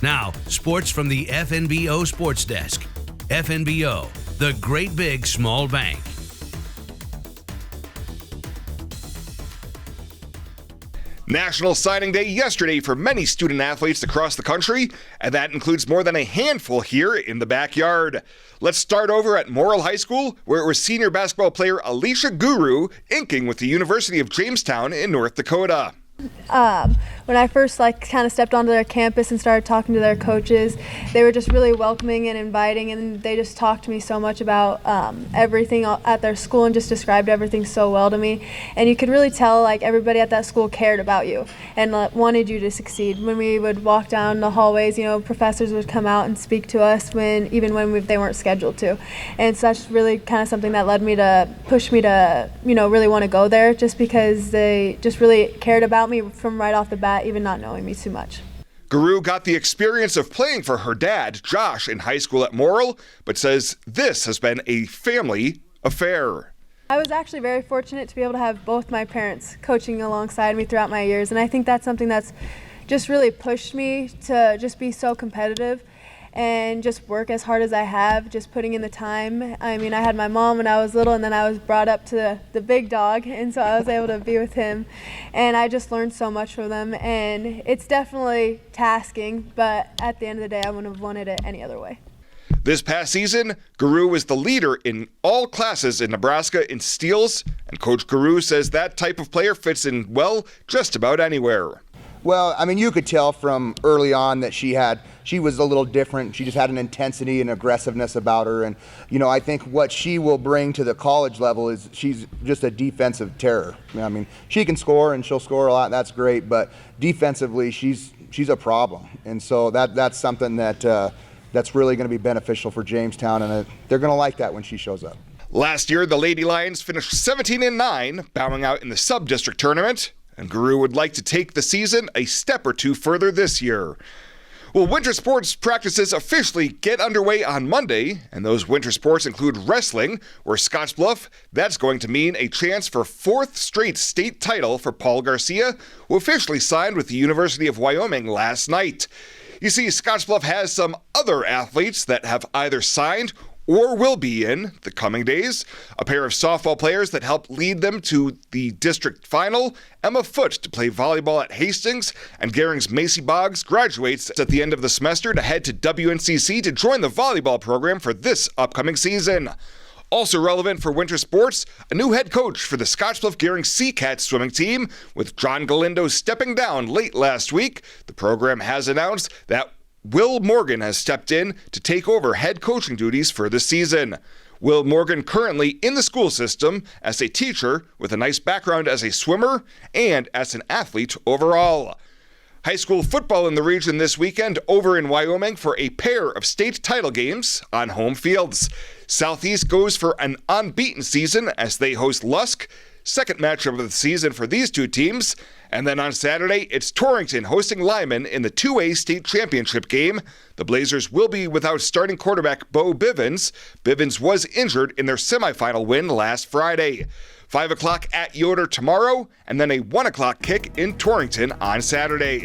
Now, sports from the FNBO Sports Desk. FNBO, the great big small bank. National Signing Day yesterday for many student athletes across the country, and that includes more than a handful here in the backyard. Let's start over at Morrill High School, where it was senior basketball player Ilycia Guerue inking with the University of Jamestown in North Dakota. When I first kind of stepped onto their campus and started talking to their coaches, they were just really welcoming and inviting, and they just talked to me so much about everything at their school and just described everything so well to me. And you could really tell everybody at that school cared about you and wanted you to succeed. When we would walk down the hallways, professors would come out and speak to us even when they weren't scheduled to. And so that's really kind of something that pushed me to really want to go there, just because they just really cared about me from right off the bat, even not knowing me too much. Guerue got the experience of playing for her dad, Josh, in high school at Morrill, but says this has been a family affair. I was actually very fortunate to be able to have both my parents coaching alongside me throughout my years, and I think that's something that's just really pushed me to just be so competitive and just work as hard as I have, just putting in the time. I mean, I had my mom when I was little, and then I was brought up to the big dog, and so I was able to be with him. And I just learned so much from them, and it's definitely tasking, but at the end of the day, I wouldn't have wanted it any other way. This past season, Guerue was the leader in all classes in Nebraska in steals, and Coach Guerue says that type of player fits in well just about anywhere. Well, I mean, you could tell from early on that she was a little different. She just had an intensity and aggressiveness about her. And, I think what she will bring to the college level is she's just a defensive terror. I mean, she can score and she'll score a lot. That's great. But defensively, she's a problem. And so that's something that's really going to be beneficial for Jamestown. And they're going to like that when she shows up. Last year, the Lady Lions finished 17-9, bowing out in the sub-district tournament. And Guerue would like to take the season a step or two further this year. Well, winter sports practices officially get underway on Monday, and those winter sports include wrestling, where Scottsbluff, that's going to mean a chance for fourth straight state title for Paul Garcia, who officially signed with the University of Wyoming last night. You see, Scottsbluff has some other athletes that have either signed or will be in the coming days. A pair of softball players that helped lead them to the district final, Emma Foote to play volleyball at Hastings, and Gering's Macy Boggs graduates at the end of the semester to head to WNCC to join the volleyball program for this upcoming season. Also relevant for winter sports, a new head coach for the Scottsbluff Guerue SEACATS swimming team, with John Galindo stepping down late last week. The program has announced that Will Morgan has stepped in to take over head coaching duties for the season. Will Morgan currently in the school system as a teacher with a nice background as a swimmer and as an athlete overall. High school football in the region this weekend over in Wyoming for a pair of state title games on home fields. Southeast goes for an unbeaten season as they host Lusk. Second matchup of the season for these two teams. And then on Saturday, it's Torrington hosting Lyman in the 2A state championship game. The Blazers will be without starting quarterback Bo Bivens. Bivens was injured in their semifinal win last Friday. 5 o'clock at Yoder tomorrow, and then a 1 o'clock kick in Torrington on Saturday.